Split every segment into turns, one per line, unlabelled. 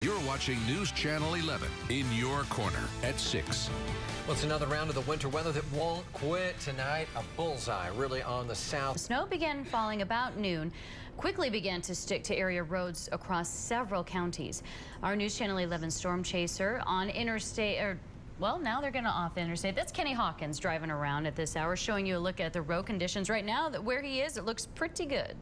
You're watching News Channel 11 in your corner at 6.
Well, it's another round of the winter weather that won't quit tonight. A bullseye really on the south.
Snow began falling about noon, quickly began to stick to area roads across several counties. Our News Channel 11 storm chaser on interstate, well, now they're going to off the interstate. That's Kenny Hawkins driving around at this hour, showing you a look at the road conditions right now. That where he is, it looks pretty good.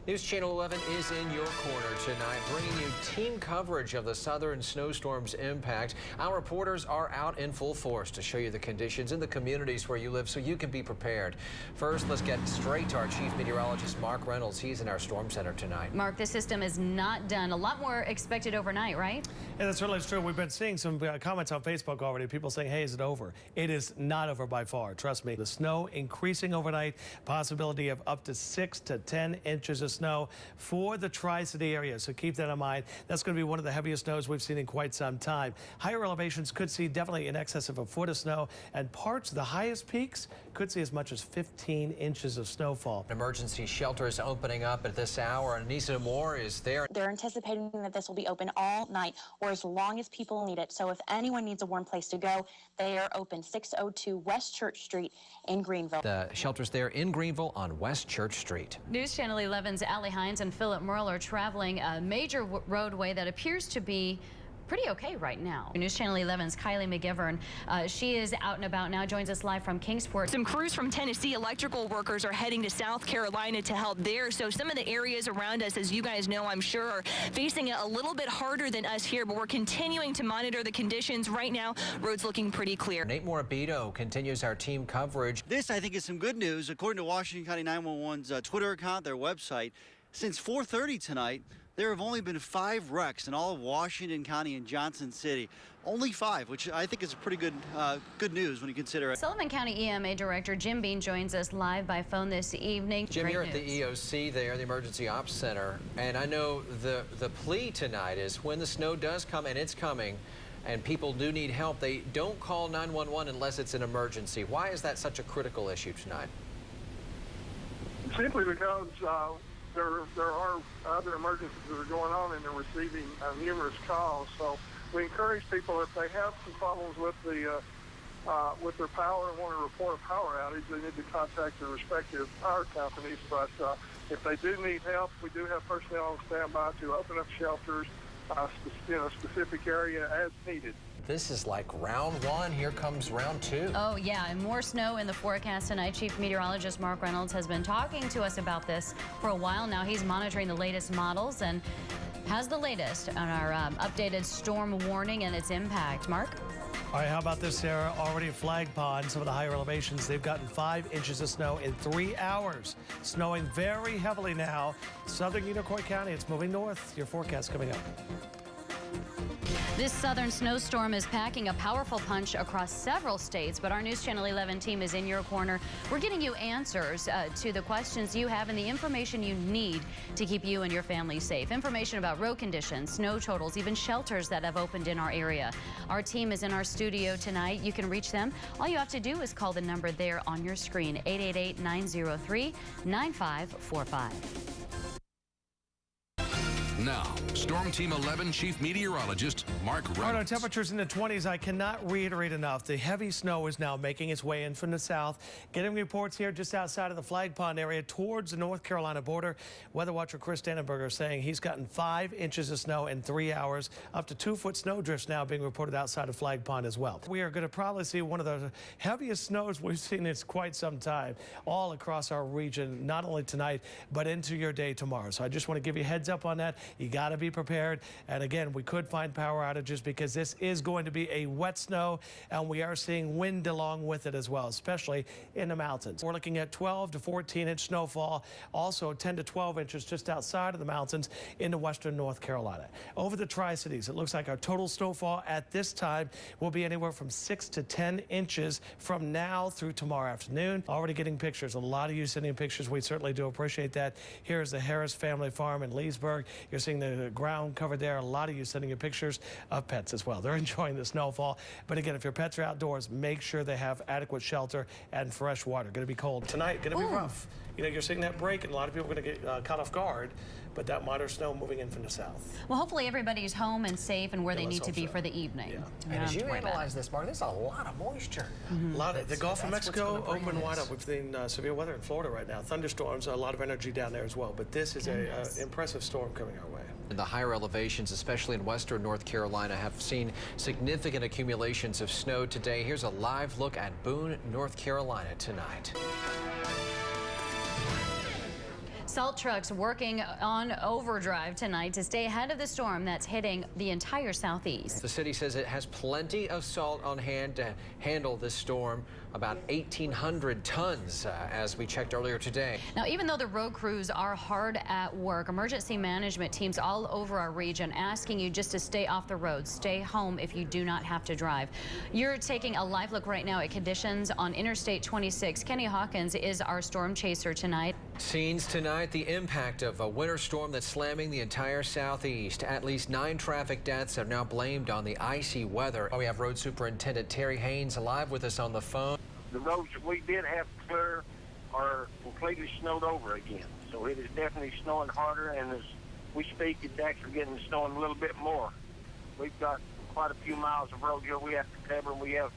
News Channel 11 is in your corner tonight, bringing you team coverage of the southern snowstorm's impact. Our reporters are out in full force to show you the conditions in the communities where you live so you can be prepared. First, let's get straight to our chief meteorologist, Mark Reynolds. He's in our storm center tonight.
Mark, the system is not done. A lot more expected overnight, right?
Yeah, that's certainly true. We've been seeing some comments on Facebook already. People saying, hey, is it over? It is not over by far. Trust me. The snow increasing overnight. Possibility of up to 6 to 10 inches of snow for the Tri-City area. So keep that in mind. That's going to be one of the heaviest snows we've seen in quite some time. Higher elevations could see definitely in excess of a foot of snow, and parts of the highest peaks could see as much as 15 inches of snowfall.
An emergency shelter is opening up at this hour. Anissa Moore is there.
They're anticipating that this will be open all night or as long as people need it. So if anyone needs a warm place to go, they are open 602 West Church Street in Greenville.
The shelter's there in Greenville on West Church Street.
News Channel 11's Allie Hines and Philip Merle are traveling a major roadway that appears to be pretty okay right now. News Channel 11's Kylie McGivern, she is out and about now, joins us live from Kingsport.
Some crews from Tennessee electrical workers are heading to South Carolina to help there. So some of the areas around us, as you guys know, I'm sure, are facing it a little bit harder than us here, but we're continuing to monitor the conditions. Right now, roads looking pretty clear.
Nate Morabito continues our team coverage.
This, I think, is some good news. According to Washington County 911's Twitter account, their website, since 4:30 tonight, there have only been 5 wrecks in all of Washington County and Johnson City. Only 5, which I think is pretty good news when you consider it.
Sullivan County EMA Director Jim Bean joins us live by phone this evening.
Jim, you're at the EOC there, the Emergency Ops Center, and I know the plea tonight is when the snow does come, and it's coming, and people do need help, they don't call 911 unless it's an emergency. Why is that such a critical issue tonight?
Simply because there are other emergencies that are going on, and they're receiving numerous calls. So we encourage people, if they have some problems with their power and want to report a power outage, they need to contact their respective power companies. But if they do need help, we do have personnel on standby to open up shelters in a specific area as needed.
This is like round 1. Here comes round 2.
Oh, yeah, and more snow in the forecast tonight. Chief Meteorologist Mark Reynolds has been talking to us about this for a while now. He's monitoring the latest models and has the latest on our updated storm warning and its impact. Mark?
All right, how about this, Sarah? Already at Flag Pond, some of the higher elevations, they've gotten 5 inches of snow in 3 hours. Snowing very heavily now. Southern Unicoi County, it's moving north. Your forecast coming up.
This southern snowstorm is packing a powerful punch across several states, but our News Channel 11 team is in your corner. We're getting you answers to the questions you have and the information you need to keep you and your family safe. Information about road conditions, snow totals, even shelters that have opened in our area. Our team is in our studio tonight. You can reach them. All you have to do is call the number there on your screen, 888-903-9545.
Now, Storm Team 11 Chief Meteorologist Mark Reynolds.
All right, our temperatures in the 20s. I cannot reiterate enough. The heavy snow is now making its way in from the south. Getting reports here just outside of the Flag Pond area towards the North Carolina border. Weather watcher Chris Dannenberger saying he's gotten 5 inches of snow in 3 hours. Up to 2-foot snow drifts now being reported outside of Flag Pond as well. We are going to probably see one of the heaviest snows we've seen in quite some time all across our region, not only tonight, but into your day tomorrow. So I just want to give you a heads up on that. You got to be prepared. And again, we could find power outages because this is going to be a wet snow, and we are seeing wind along with it as well, especially in the mountains. We're looking at 12 to 14-inch snowfall, also 10 to 12 inches just outside of the mountains into western North Carolina. Over the Tri-Cities, it looks like our total snowfall at this time will be anywhere from 6 to 10 inches from now through tomorrow afternoon. Already getting pictures. A lot of you sending pictures. We certainly do appreciate that. Here's the Harris family farm in Leesburg. You're seeing the ground covered there. A lot of you sending you pictures of pets as well. They're enjoying the snowfall. But again, if your pets are outdoors, make sure they have adequate shelter and fresh water. Going to be cold tonight. Going to be rough. You know, you're seeing that break, and a lot of people are going to get caught off guard. but that moderate snow moving in from the south.
Well, hopefully everybody's home and safe and where they
let's
need to
hope
be
so.
for the evening.
Yeah.
And as you analyze this, Mark, there's a lot of moisture.
A lot of the Gulf of
That's what's
Mexico
gonna bring
open wide
this.
up. We've seen severe weather in Florida right now. Thunderstorms, a lot of energy down there as well. But this is an impressive storm coming our way.
The higher elevations, especially in western North Carolina, have seen significant accumulations of snow today. Here's a live look at Boone, North Carolina tonight.
Salt trucks working on overdrive tonight to stay ahead of the storm that's hitting the entire southeast.
The city says it has plenty of salt on hand to handle this storm, about 1,800 tons, as we checked earlier today.
Now, even though the road crews are hard at work, emergency management teams all over our region asking you just to stay off the road, stay home if you do not have to drive. You're taking a live look right now at conditions on Interstate 26. Kenny Hawkins is our storm chaser tonight.
Scenes tonight, the impact of a winter storm that's slamming the entire southeast. At least 9 traffic deaths are now blamed on the icy weather. We have Road Superintendent Terry Haynes live with us on the phone.
The roads that we did have to clear are completely snowed over again. So it is definitely snowing harder, and as we speak, it's actually getting snowing a little bit more. We've got quite a few miles of road here we have to cover, and we have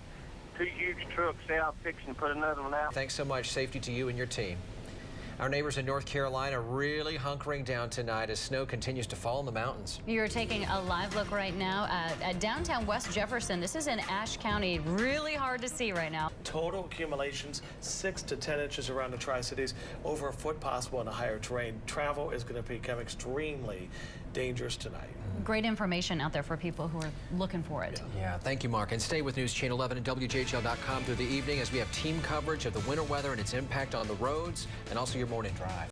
2 huge trucks out fixing to put another one out.
Thanks so much. Safety to you and your team. Our neighbors in North Carolina really hunkering down tonight as snow continues to fall in the mountains.
You're taking a live look right now at downtown West Jefferson. This is in Ashe County. Really hard to see right now.
Total accumulations 6 to 10 inches around the Tri-Cities, over a foot possible in the higher terrain. Travel is going to become extremely dangerous tonight.
Great information out there for people who are looking for it.
Yeah, thank you, Mark. And stay with News Channel 11 and WJHL.com through the evening as we have team coverage of the winter weather and its impact on the roads, and also your morning drive.